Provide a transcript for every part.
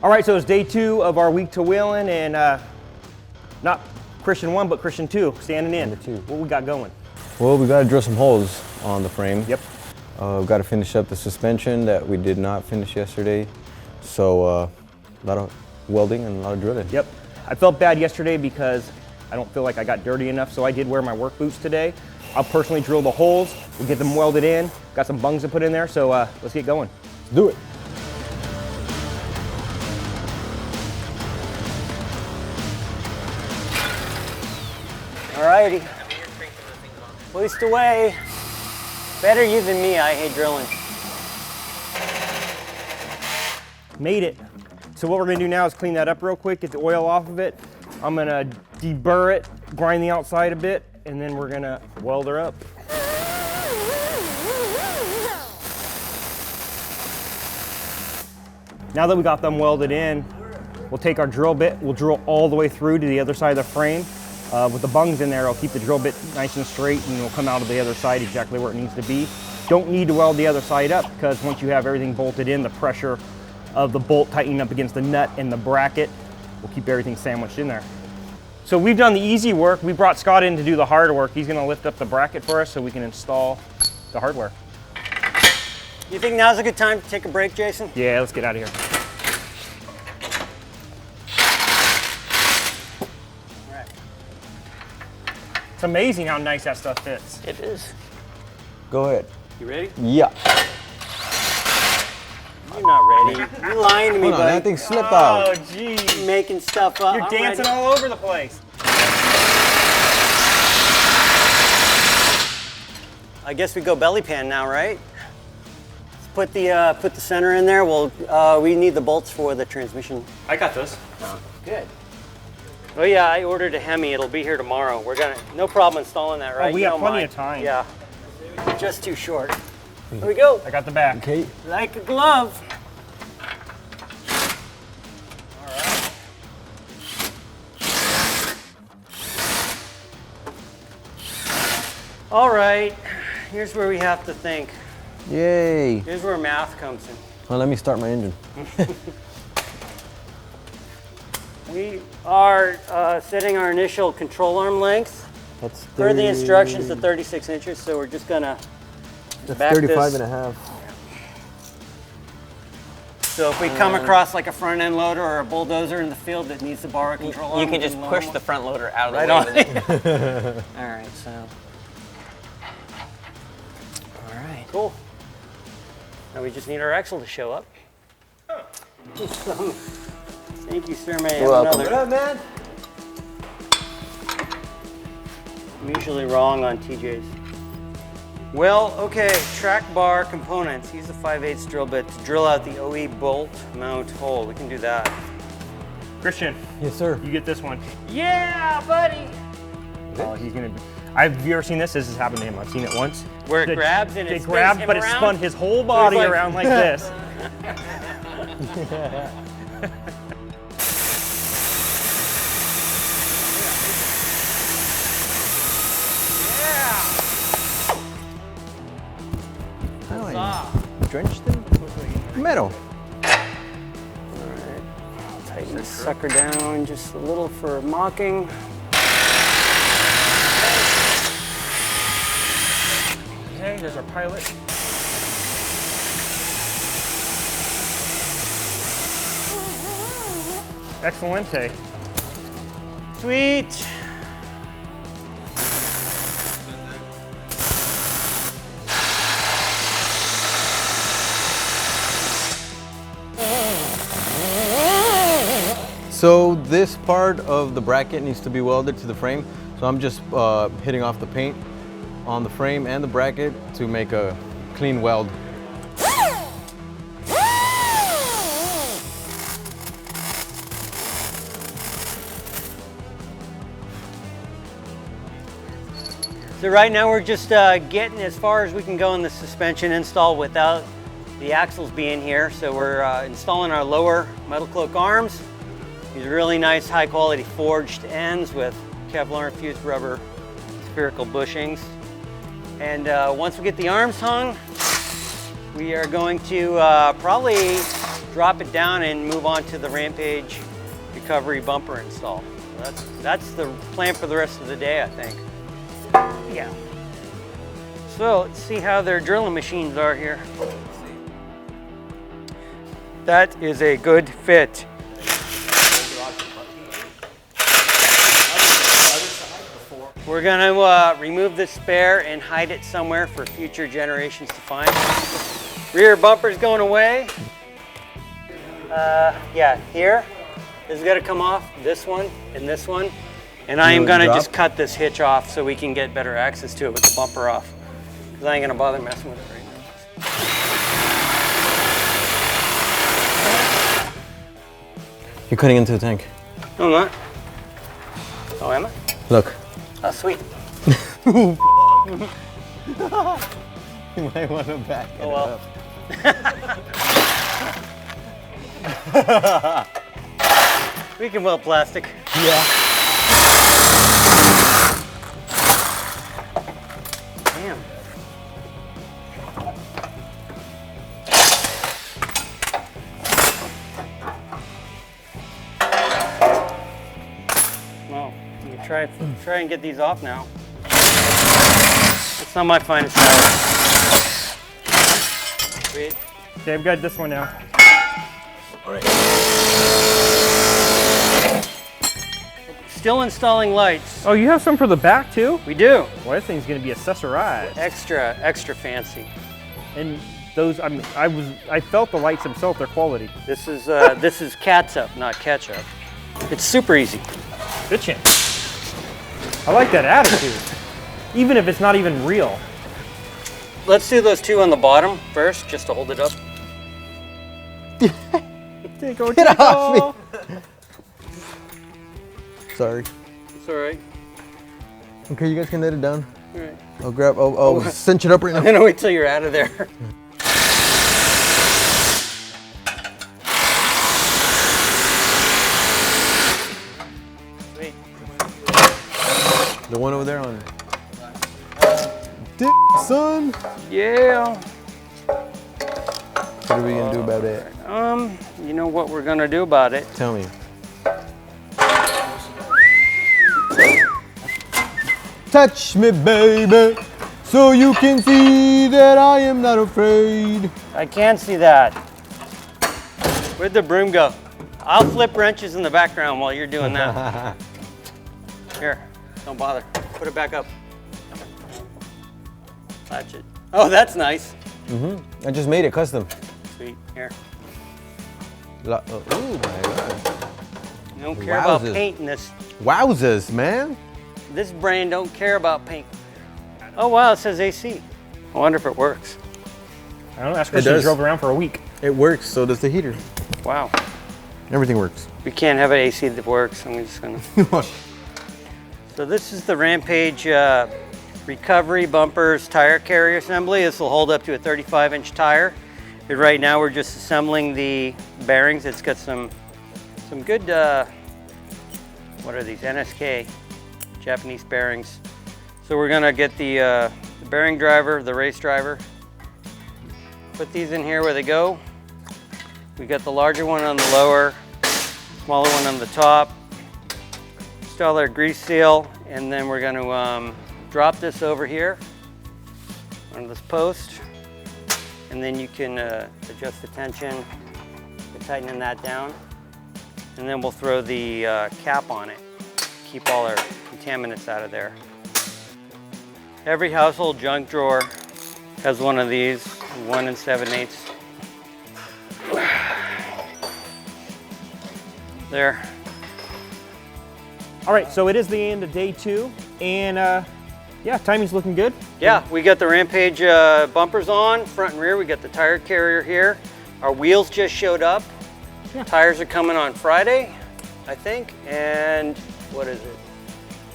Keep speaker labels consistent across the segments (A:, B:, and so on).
A: All right, so it's day 2 of our week to Wheelin, and not Christian 1, but Christian 2, standing in.
B: Number 2.
A: What we got going?
B: Well, we got to drill some holes on the frame.
A: Yep.
B: We've got to finish up the suspension that we did not finish yesterday. So a lot of welding and a lot of drilling.
A: Yep. I felt bad yesterday because I don't feel like I got dirty enough, so I did wear my work boots today. I'll personally drill the holes. We'll get them welded in. Got some bungs to put in there, so let's get going.
B: Let's do it.
C: Alrighty. Hoist away. Better you than me, I hate drilling.
A: Made it. So what we're gonna do now is clean that up real quick, get the oil off of it. I'm gonna deburr it, grind the outside a bit, and then we're gonna weld her up. Now that we got them welded in, we'll take our drill bit, we'll drill all the way through to the other side of the frame. With the bungs in there, it'll keep the drill bit nice and straight, and it'll come out of the other side exactly where it needs to be. Don't need to weld the other side up, because once you have everything bolted in, the pressure of the bolt tightening up against the nut and the bracket will keep everything sandwiched in there. So we've done the easy work. We brought Scott in to do the hard work. He's gonna lift up the bracket for us so we can install the hardware.
C: You think now's a good time to take a break, Jason?
A: Yeah, let's get out of here.
C: All right.
A: It's amazing how nice that stuff fits.
C: It is.
B: Go ahead.
C: You ready?
B: Yeah.
C: You're not ready. You're lying to me,
B: Hold on,
C: buddy.
B: that thing slip out.
A: Oh, geez.
C: You're making stuff up.
A: You're
C: I'm
A: dancing
C: ready.
A: all over the place.
C: I guess we go belly pan now, right? Let's put the center in there. We need the bolts for the transmission.
A: I got this.
C: Good. Oh yeah, I ordered a Hemi. It'll be here tomorrow. No problem installing that, right?
A: Oh, we
C: You
A: have
C: don't
A: plenty
C: mind.
A: of time.
C: Yeah. Just too short. Here we go.
A: I got the back.
B: Okay.
C: Like a glove. All right. Here's where we have to think.
B: Yay.
C: Here's where math comes in.
B: Well, let me start my engine.
C: We are setting our initial control arm length.
B: That's
C: Per the instructions to 36 inches, so we're just gonna
B: That's
C: back
B: 35
C: this.
B: and a half.
C: So if we come across like a front end loader or a bulldozer in the field that needs to borrow a control arm,
D: You can
C: we
D: just
C: lower
D: push
C: them.
D: the front loader out of
C: Right
D: the
C: on.
D: way. With it.
C: All right, so.
D: All right.
C: Cool. Now we just need our axle to show up. Thank you, sir. May I have
B: welcome.
C: another?
B: What up, man?
C: I'm usually wrong on TJs. Well, okay, track bar components. Use the 5/8 drill bit to drill out the OE bolt mount hole. We can do that.
A: Christian,
B: Yes, sir.
A: you get this one.
C: Yeah, buddy!
A: Oh, he's gonna. Have you ever seen this? This has happened to him. I've seen it once.
C: Where it grabs and it
A: It
C: spins
A: grabbed,
C: him
A: but it
C: around?
A: spun his whole body
C: like-
A: around like this.
B: How do I drench them? Metal.
C: Tighten this sucker down just a little for mocking.
A: Okay, there's our pilot. Excelente.
C: Sweet.
B: So this part of the bracket needs to be welded to the frame. So I'm just hitting off the paint on the frame and the bracket to make a clean weld.
C: So right now we're just getting as far as we can go in the suspension install without the axles being here. So we're installing our lower MetalCloak arms. These really nice high quality forged ends with Kevlar infused rubber spherical bushings. And once we get the arms hung, we are going to probably drop it down and move on to the Rampage Recovery bumper install. That's the plan for the rest of the day, I think. Yeah. So let's see how their drilling machines are here. That is a good fit. We're gonna remove this spare and hide it somewhere for future generations to find. Rear bumper's going away. Yeah, here. This is gonna come off, this one and this one. And I am gonna just cut this hitch off so we can get better access to it with the bumper off. Because I ain't gonna bother messing with it right now.
B: You're cutting into the tank.
C: No, I'm not. Oh, am I?
B: Look.
C: Oh, sweet.
B: You might want to back it up.
C: We can weld plastic.
B: Yeah.
C: Damn. Well, you try and get these off now. It's not my finest hour. Sweet.
A: Okay, I've got this one now.
B: All right.
C: Still installing lights.
A: Oh, you have some for the back too?
C: We do.
A: Well, this thing's gonna be accessorized.
C: Extra fancy.
A: And those, I felt the lights themselves, their quality.
C: This is catsup, not ketchup. It's super easy.
A: Bitchin'. I like that attitude. Even if it's not even real.
C: Let's do those two on the bottom first, just to hold it up.
B: Get off me. Sorry.
C: It's all right.
B: Okay, you guys can let it down.
C: All right.
B: I'll cinch it up right
C: I'm
B: now.
C: gonna wait till you're out of there. Sweet.
B: The one over there on. Dick, son.
C: Yeah.
B: What are we gonna do about it?
C: You know what we're gonna do about it?
B: Tell me. Touch me, baby, so you can see that I am not afraid.
C: I can't see that. Where'd the broom go? I'll flip wrenches in the background while you're doing that. Here, don't bother. Put it back up. Latch it. Oh, that's nice.
B: Mm-hmm. I just made it custom.
C: Sweet. Here.
B: Oh my god.
C: You don't care about
B: Wowzers.
C: painting this.
B: Wowzers, man.
C: This brain don't care about paint. Oh wow, it says AC. I wonder if it works.
A: I don't know, ask Christian, he drove around for a week.
B: It works, so does the heater.
C: Wow.
B: Everything works.
C: We can't have an AC that works. I'm just gonna. So this is the Rampage Recovery bumpers tire carrier assembly. This will hold up to a 35-inch tire. And right now we're just assembling the bearings. It's got some good, what are these, NSK, Japanese bearings. So we're gonna get the bearing driver, the race driver, put these in here where they go. We got the larger one on the lower, smaller one on the top. Install our grease seal, and then we're gonna drop this over here on this post. And then you can adjust the tension by tightening that down. And then we'll throw the cap on it. Keep all our contaminants out of there. Every household junk drawer has one of these, 1 7/8. There.
A: All right, so it is the end of day 2, and yeah, timing's looking good.
C: Yeah, we got the Rampage bumpers on, front and rear. We got the tire carrier here. Our wheels just showed up.
A: Yeah.
C: Tires are coming on Friday, I think, and what is it?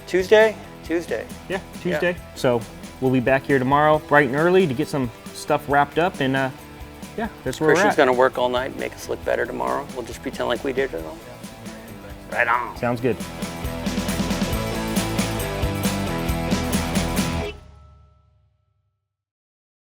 C: Tuesday? Tuesday.
A: Yeah, Tuesday. So we'll be back here tomorrow, bright and early, to get some stuff wrapped up, and yeah, that's where
C: Christian's
A: we're at.
C: gonna work all night, make us look better tomorrow. We'll just pretend like we did it all. Right on.
A: Sounds good.